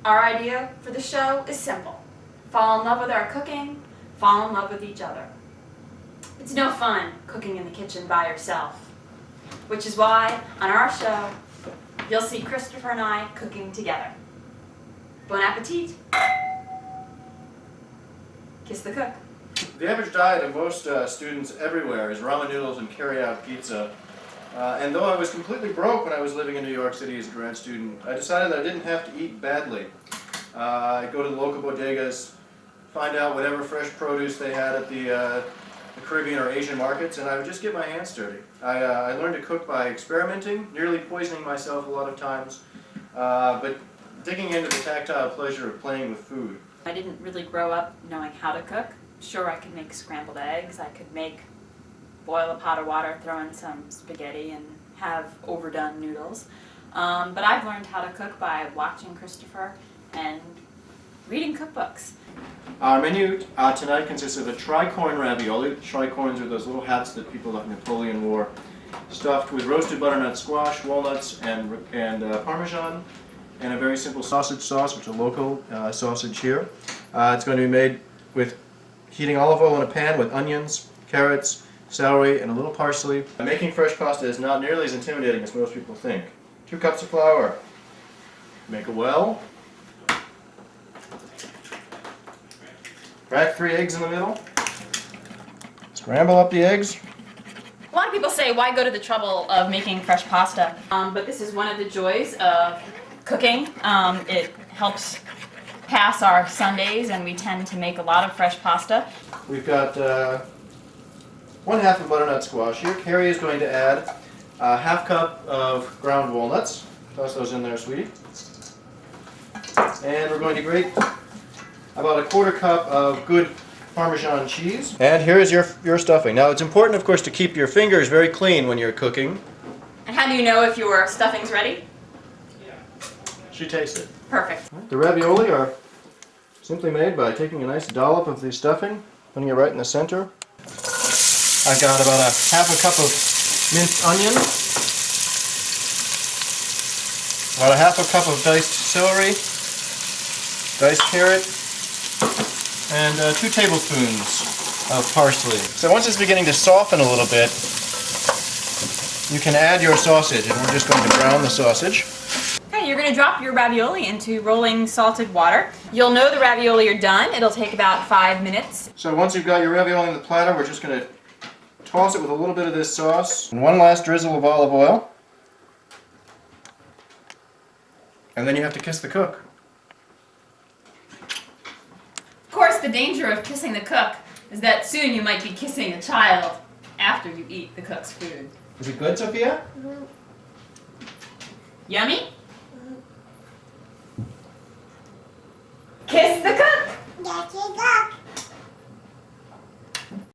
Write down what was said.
Our idea for the show is simple. Fall in love with our cooking, fall in love with each other. It's no fun cooking in the kitchen by yourself, which is why on our show, you'll see Christopher and I cooking together. Bon appetit! Kiss the cook. The average diet of most students everywhere is ramen noodles and carry-out pizza. And though I was completely broke when I was living in New York City as a grad student, I decided that I didn't have to eat badly. I'd go to the local bodegas, find out whatever fresh produce they had at the Caribbean or Asian markets, and I would just get my hands dirty. I learned to cook by experimenting, nearly poisoning myself a lot of times, but digging into the tactile pleasure of playing with food. I didn't really grow up knowing how to cook. Sure, I could make scrambled eggs, I could boil a pot of water, throw in some spaghetti, and have overdone noodles. But I've learned how to cook by watching Christopher and reading cookbooks. Our menu tonight consists of a tricorn ravioli. Tricorns are those little hats that people like Napoleon wore, stuffed with roasted butternut squash, walnuts, and parmesan, and a very simple sausage sauce, which is a local sausage here. It's going to be made with heating olive oil in a pan with onions, carrots, celery, and a little parsley. Making fresh pasta is not nearly as intimidating as most people think. 2 cups of flour. Make a well. Crack 3 eggs in the middle. Scramble up the eggs. A lot of people say, why go to the trouble of making fresh pasta? But this is one of the joys of cooking. It helps pass our Sundays, and we tend to make a lot of fresh pasta. We've got 1/2 of butternut squash here. Carrie is going to add a 1/2 cup of ground walnuts. Toss those in there, sweetie. And we're going to grate about 1/4 cup of good Parmesan cheese. And here is your stuffing. Now it's important, of course, to keep your fingers very clean when you're cooking. And how do you know if your stuffing's ready? She tastes it. Perfect. The ravioli are simply made by taking a nice dollop of the stuffing, putting it right in the center. I've got about 1/2 cup of minced onion, about 1/2 cup of diced celery, diced carrot, and 2 tablespoons of parsley. So once it's beginning to soften a little bit, you can add your sausage, and we're just going to brown the sausage. Okay, you're going to drop your ravioli into rolling salted water. You'll know the ravioli are done. It'll take about 5 minutes. So once you've got your ravioli on the platter, we're just going to toss it with a little bit of this sauce and 1 last drizzle of olive oil. And then you have to kiss the cook. Of course, the danger of kissing the cook is that soon you might be kissing a child after you eat the cook's food. Is it good, Sophia? Yummy?